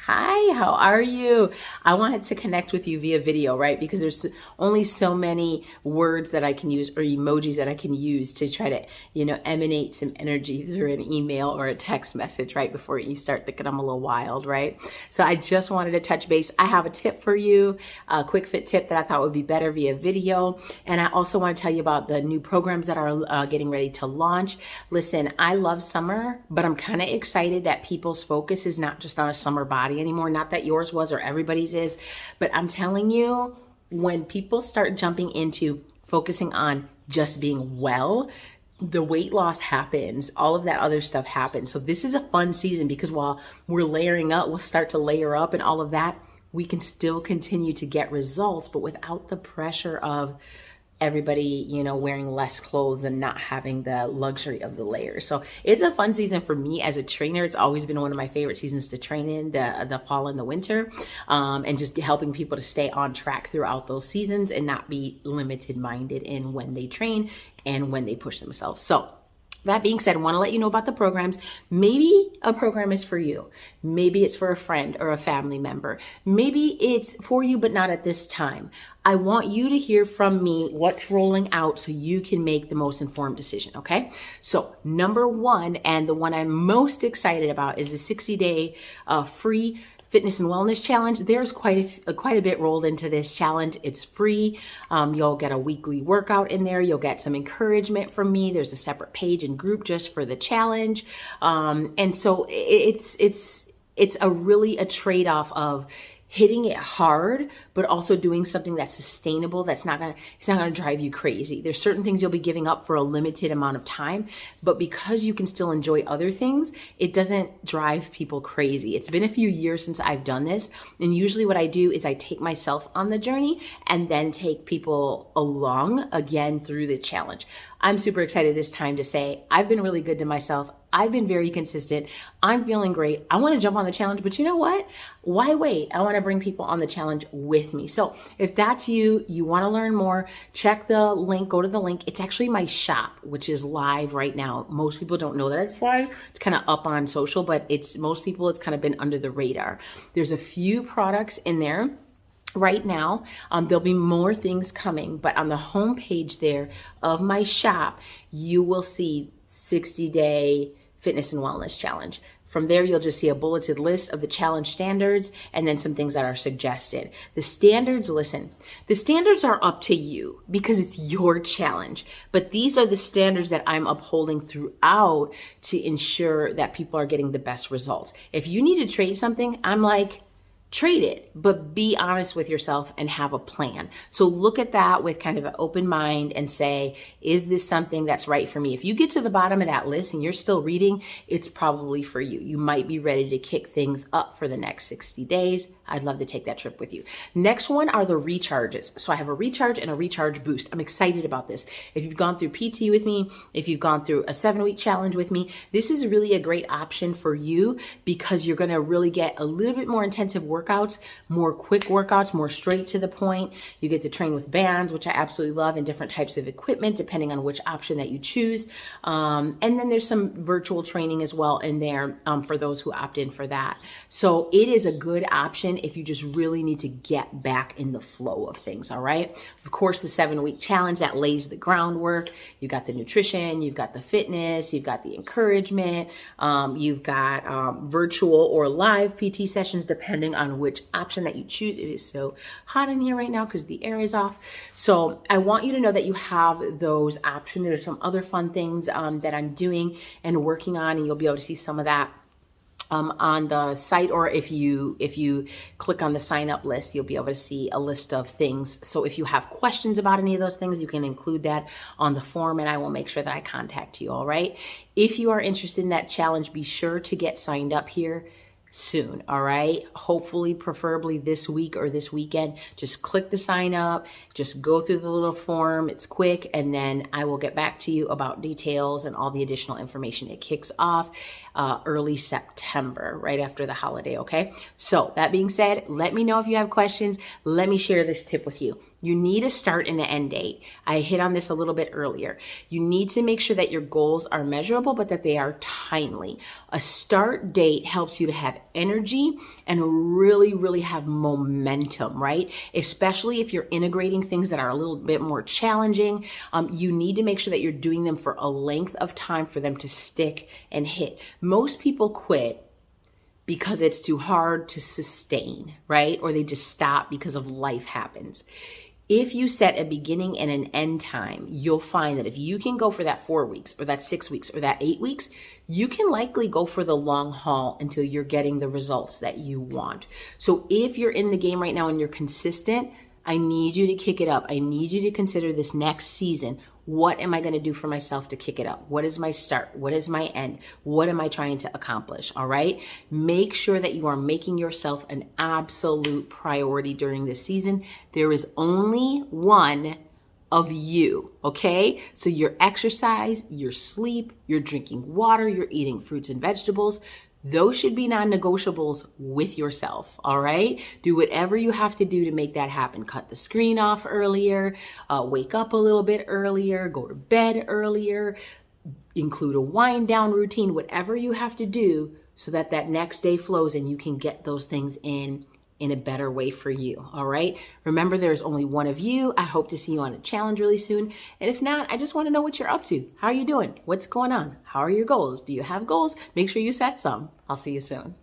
Hi, how are you? I wanted to connect with you via video, right? Because there's only so many words that I can use or emojis that I can use to try to, emanate some energy through an email or a text message, right? Before you start thinking I'm a little wild, right? So I just wanted to touch base. I have a tip for you, a quick fit tip that I thought would be better via video. And I also want to tell you about the new programs that are getting ready to launch. Listen, I love summer, but I'm kind of excited that people's focus is not just on a summer body anymore. Not that yours was or everybody's is, but I'm telling you, when people start jumping into focusing on just being well, the weight loss happens, all of that other stuff happens. So this is a fun season because while we're layering up, we'll start to layer up and all of that, we can still continue to get results, but without the pressure of everybody, wearing less clothes and not having the luxury of the layers. So it's a fun season for me as a trainer. It's always been one of my favorite seasons to train in, the fall and the winter, and just helping people to stay on track throughout those seasons and not be limited minded in when they train and when they push themselves. So that being said, I want to let you know about the programs. Maybe a program is for you. Maybe it's for a friend or a family member. Maybe it's for you, but not at this time. I want you to hear from me what's rolling out so you can make the most informed decision, okay? So number one, and the one I'm most excited about, is the 60-day free fitness and wellness challenge. There's quite a bit rolled into this challenge. It's free. You'll get a weekly workout in there. You'll get some encouragement from me. There's a separate page and group just for the challenge. And so it's really a trade-off of hitting it hard, but also doing something that's sustainable. It's not gonna drive you crazy. There's certain things you'll be giving up for a limited amount of time, but because you can still enjoy other things, it doesn't drive people crazy. It's been a few years since I've done this, and usually what I do is I take myself on the journey and then take people along again through the challenge. I'm super excited this time to say I've been really good to myself. I've been very consistent. I'm feeling great. I want to jump on the challenge, but you know what? Why wait? I want to bring people on the challenge with me. So if that's you, you want to learn more, check the link, go to the link. It's actually my shop, which is live right now. Most people don't know that it's live. It's kind of up on social, but most people, it's kind of been under the radar. There's a few products in there right now. There'll be more things coming, but on the homepage there of my shop, you will see 60-day fitness and wellness challenge. From there, you'll just see a bulleted list of the challenge standards and then some things that are suggested. The standards, listen, the standards are up to you because it's your challenge. But these are the standards that I'm upholding throughout to ensure that people are getting the best results. If you need to trade something, I'm like, trade it, but be honest with yourself and have a plan. So look at that with kind of an open mind and say, is this something that's right for me? If you get to the bottom of that list and you're still reading, it's probably for you. You might be ready to kick things up for the next 60 days. I'd love to take that trip with you. Next one are the recharges. So I have a recharge and a recharge boost. I'm excited about this. If you've gone through PT with me, if you've gone through a 7-week challenge with me, this is really a great option for you because you're going to really get a little bit more intensive workouts, more quick workouts, more straight to the point. You get to train with bands, which I absolutely love, and different types of equipment, depending on which option that you choose. And then there's some virtual training as well in there for those who opt in for that. So it is a good option if you just really need to get back in the flow of things, all right? Of course, the 7-week challenge, that lays the groundwork. You've got the nutrition, you've got the fitness, you've got the encouragement, you've got virtual or live PT sessions, depending on which option that you choose. It is so hot in here right now because the air is off. So I want you to know that you have those options. There's some other fun things that I'm doing and working on, and you'll be able to see some of that on the site, or if you click on the sign up list, you'll be able to see a list of things. So if you have questions about any of those things, you can include that on the form and I will make sure that I contact you, all right? If you are interested in that challenge, be sure to get signed up here soon, all right? Hopefully, preferably this week or this weekend. Just click the sign up, just go through the little form. It's quick, and then I will get back to you about details and all the additional information. It kicks off early September, right after the holiday, okay? So that being said, let me know if you have questions. Let me share this tip with you. You need a start and an end date. I hit on this a little bit earlier. You need to make sure that your goals are measurable, but that they are timely. A start date helps you to have energy and really, really have momentum, right? Especially if you're integrating things that are a little bit more challenging. You need to make sure that you're doing them for a length of time for them to stick and hit. Most people quit because it's too hard to sustain, right? Or they just stop because of life happens. If you set a beginning and an end time, you'll find that if you can go for that 4 weeks or that 6 weeks or that 8 weeks, you can likely go for the long haul until you're getting the results that you want. So if you're in the game right now and you're consistent, I need you to kick it up. I need you to consider this next season. What am I going to do for myself to kick it up? What is my start? What is my end? What am I trying to accomplish? All right. Make sure that you are making yourself an absolute priority during this season. There is only one of you. Okay. So your exercise, your sleep, your drinking water, you're eating fruits and vegetables. Those should be non-negotiables with yourself, all right? Do whatever you have to do to make that happen. Cut the screen off earlier, wake up a little bit earlier, go to bed earlier, include a wind down routine, whatever you have to do so that that next day flows and you can get those things in a better way for you, all right? Remember, there's only one of you. I hope to see you on a challenge really soon. And if not, I just want to know what you're up to. How are you doing? What's going on? How are your goals? Do you have goals? Make sure you set some. I'll see you soon.